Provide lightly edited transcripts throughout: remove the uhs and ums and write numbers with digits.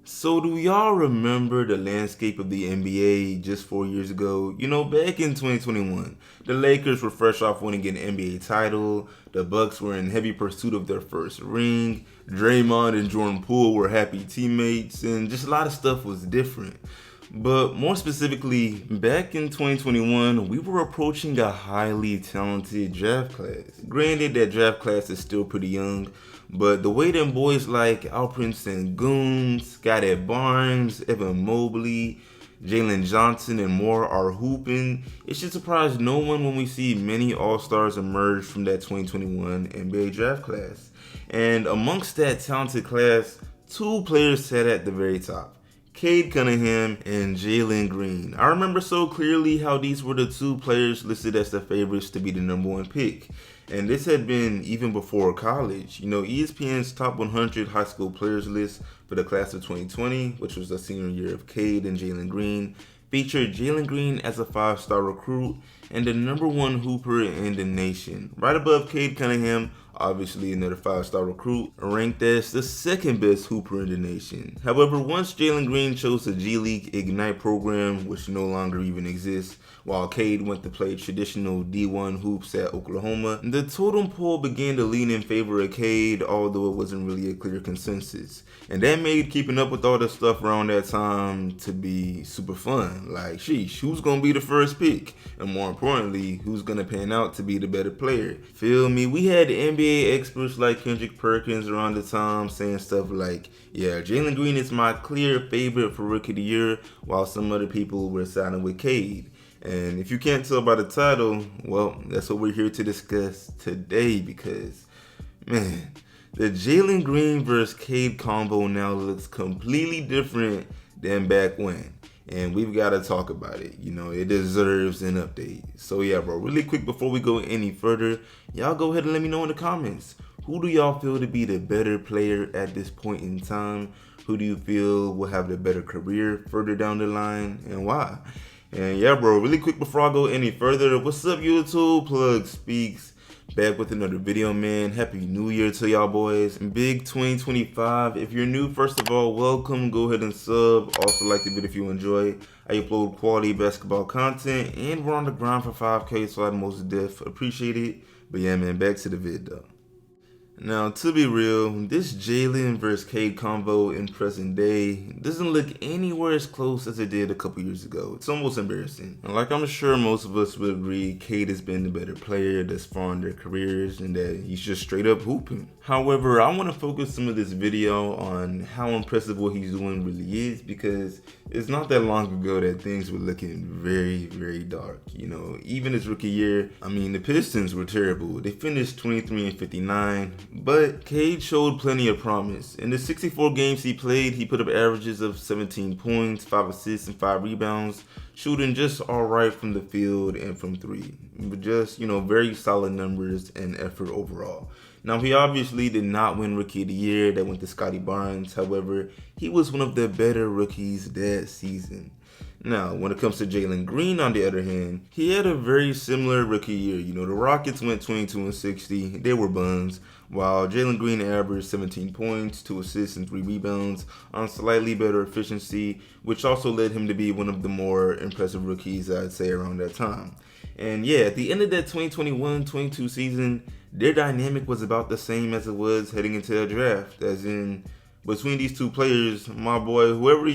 So do y'all remember the landscape of the NBA just 4 years ago? Back in 2021, the Lakers were fresh off winning an NBA title. The Bucks were in heavy pursuit of their first ring. Draymond and Jordan Poole were happy teammates, and just a lot of stuff was different. But more specifically, back in 2021, we were approaching a highly talented draft class. Granted, that draft class is still pretty young, but the way them boys like Alperen Sengun, Scottie Barnes, Evan Mobley, Jalen Johnson, and more are hooping, it should surprise no one when we see many All-Stars emerge from that 2021 NBA draft class. And amongst that talented class, two players sat at the very top. Cade Cunningham and Jalen Green. I remember so clearly how these were the two players listed as the favorites to be the number one pick. And this had been even before college. ESPN's top 100 high school players list for the class of 2020, which was the senior year of Cade and Jalen Green, featured Jalen Green as a 5-star recruit and the number one hooper in the nation. Right above Cade Cunningham, obviously another 5-star recruit, ranked as the second best hooper in the nation. However, once Jalen Green chose the G League Ignite program, which no longer even exists, while Cade went to play traditional D1 hoops at Oklahoma, the totem pole began to lean in favor of Cade, although it wasn't really a clear consensus. And that made keeping up with all the stuff around that time to be super fun. Like, sheesh, who's gonna be the first pick? And more importantly, who's gonna pan out to be the better player? Feel me? We had the NBA experts like Kendrick Perkins around the time saying stuff like, yeah, Jalen Green is my clear favorite for Rookie of the Year, while some other people were siding with Cade. And if you can't tell by the title, well, that's what we're here to discuss today because, man, the Jalen Green versus Cade combo now looks completely different than back when. And we've got to talk about it. It deserves an update. So yeah, bro, really quick before we go any further, y'all go ahead and let me know in the comments. Who do y'all feel to be the better player at this point in time? Who do you feel will have the better career further down the line and why? And yeah, bro, really quick before I go any further, what's up, YouTube? Plug Speaks. Back with another video, man. Happy New Year to y'all boys. Big 2025. If you're new, first of all, welcome. Go ahead and sub. Also like the video if you enjoy. I upload quality basketball content, and we're on the grind for 5K, so I'd most def appreciate it. But yeah, man, back to the vid though. Now, to be real, this Jalen vs. Cade combo in present day doesn't look anywhere as close as it did a couple years ago. It's almost embarrassing. And like I'm sure most of us would agree, Cade has been the better player thus far in their careers and that he's just straight up hooping. However, I want to focus some of this video on how impressive what he's doing really is because it's not that long ago that things were looking very, very dark. Even his rookie year, the Pistons were terrible. They finished 23-59. But Cade showed plenty of promise. In the 64 games he played, he put up averages of 17 points, 5 assists, and 5 rebounds, shooting just alright from the field and from three. But just, very solid numbers and effort overall. Now, he obviously did not win Rookie of the Year. That went to Scottie Barnes. However, he was one of the better rookies that season. Now, when it comes to Jalen Green, on the other hand, he had a very similar rookie year. The Rockets went 22-60. They were buns, while Jalen Green averaged 17 points, 2 assists, and 3 rebounds on slightly better efficiency, which also led him to be one of the more impressive rookies, I'd say, around that time. And yeah, at the end of that 2021-22 season, their dynamic was about the same as it was heading into the draft, as in, between these two players, my boy, whoever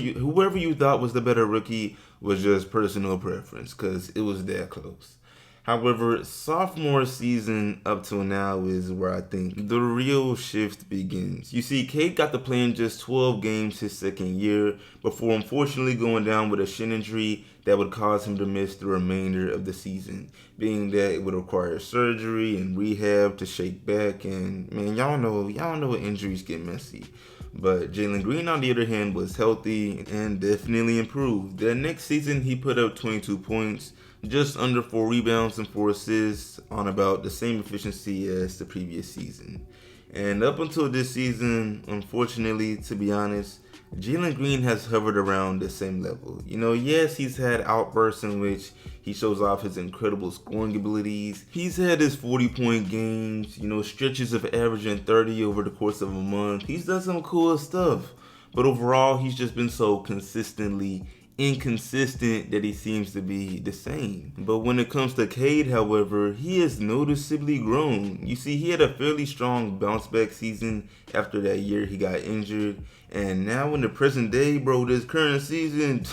you thought was the better rookie was just personal preference because it was that close. However, sophomore season up till now is where I think the real shift begins. You see, Cade got to play in just 12 games his second year before unfortunately going down with a shin injury that would cause him to miss the remainder of the season, being that it would require surgery and rehab to shake back, and man, y'all know injuries get messy. But Jalen Green, on the other hand, was healthy and definitely improved. The next season, he put up 22 points, just under 4 rebounds and 4 assists on about the same efficiency as the previous season. And up until this season, unfortunately, to be honest, Jalen Green has hovered around the same level. Yes, he's had outbursts in which he shows off his incredible scoring abilities. He's had his 40-point games, stretches of averaging 30 over the course of a month. He's done some cool stuff. But overall, he's just been so consistently inconsistent that he seems to be the same. But when it comes to Cade, however, he has noticeably grown. You see, he had a fairly strong bounce back season after that year he got injured. And now in the present day, bro, this current season,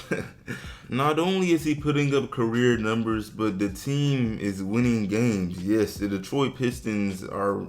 not only is he putting up career numbers, but the team is winning games. Yes, the Detroit Pistons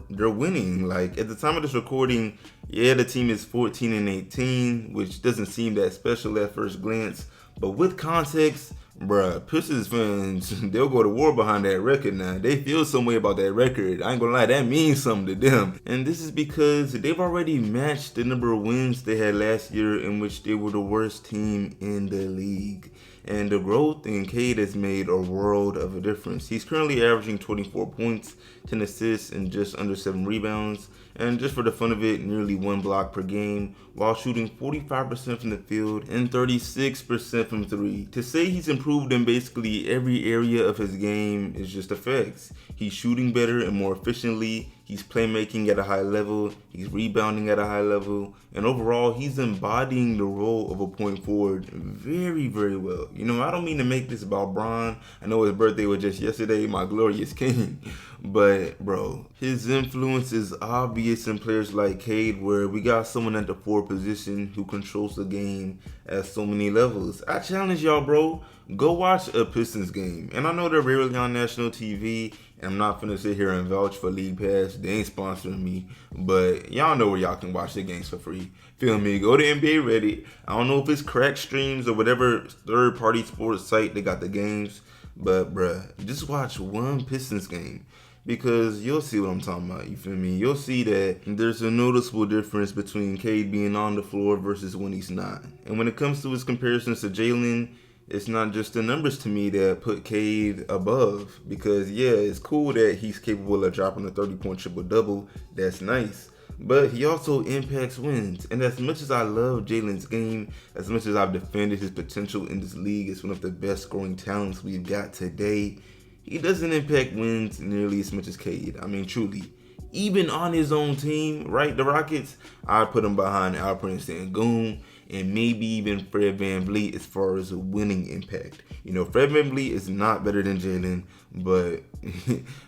they're winning. Like at the time of this recording, yeah, the team is 14-18, which doesn't seem that special at first glance. But with context, bruh, Pistons fans, they'll go to war behind that record now. They feel some way about that record. I ain't gonna lie, that means something to them. And this is because they've already matched the number of wins they had last year, in which they were the worst team in the league. And the growth in Cade has made a world of a difference. He's currently averaging 24 points, 10 assists, and just under 7 rebounds. And just for the fun of it, nearly 1 block per game, while shooting 45% from the field and 36% from 3. To say he's improved in basically every area of his game is just a fact. He's shooting better and more efficiently. He's playmaking at a high level, he's rebounding at a high level, and overall, he's embodying the role of a point forward very, very well. You know, I don't mean to make this about Bron. I know his birthday was just yesterday, my glorious king. But, bro, his influence is obvious in players like Cade, where we got someone at the forward position who controls the game at so many levels. I challenge y'all, bro, go watch a Pistons game. And I know they're rarely on national TV, and I'm not finna sit here and vouch for League Pass. They ain't sponsoring me. But y'all know where y'all can watch the games for free. Feel me? Go to NBA Reddit. I don't know if it's Crack Streams or whatever third-party sports site they got the games. But, bruh, just watch one Pistons game. Because you'll see what I'm talking about, you feel me? You'll see that there's a noticeable difference between Cade being on the floor versus when he's not. And when it comes to his comparisons to Jalen, it's not just the numbers to me that put Cade above. Because yeah, it's cool that he's capable of dropping a 30-point triple-double. That's nice. But he also impacts wins. And as much as I love Jalen's game, as much as I've defended his potential in this league as one of the best scoring talents we've got today, he doesn't impact wins nearly as much as Cade. I mean, truly. Even on his own team, right, the Rockets, I'd put him behind Alperen Sengun and maybe even Fred VanVleet as far as a winning impact. You know, Fred VanVleet is not better than Jalen, but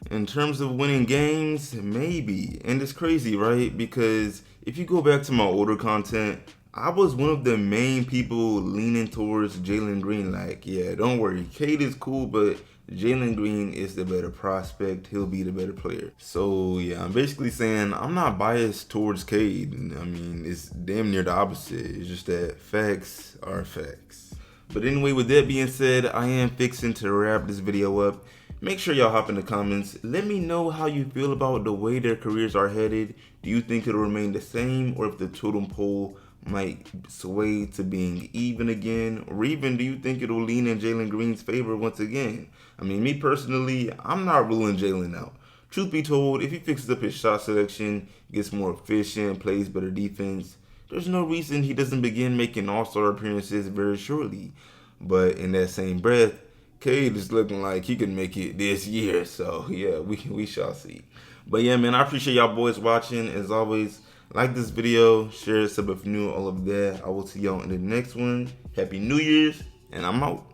in terms of winning games, maybe. And it's crazy, right? Because if you go back to my older content, I was one of the main people leaning towards Jalen Green. Like, yeah, don't worry, Cade is cool, but Jalen Green is the better prospect. He'll be the better player. So, yeah, I'm basically saying I'm not biased towards Cade. I mean, it's damn near the opposite. It's just that facts are facts. But anyway, with that being said, I am fixing to wrap this video up. Make sure y'all hop in the comments. Let me know how you feel about the way their careers are headed. Do you think it'll remain the same, or if the totem pole might sway to being even again? Or even do you think it'll lean in Jalen Green's favor once again? I mean, me personally, I'm not ruling Jalen out. Truth be told, if he fixes up his shot selection, gets more efficient, plays better defense, there's no reason he doesn't begin making all-star appearances very shortly. But in that same breath, Cade is looking like he can make it this year. So yeah, we shall see. But yeah, man, I appreciate y'all boys watching. As always, like this video, share, sub if new, all of that. I will see y'all in the next one. Happy New Year's, and I'm out.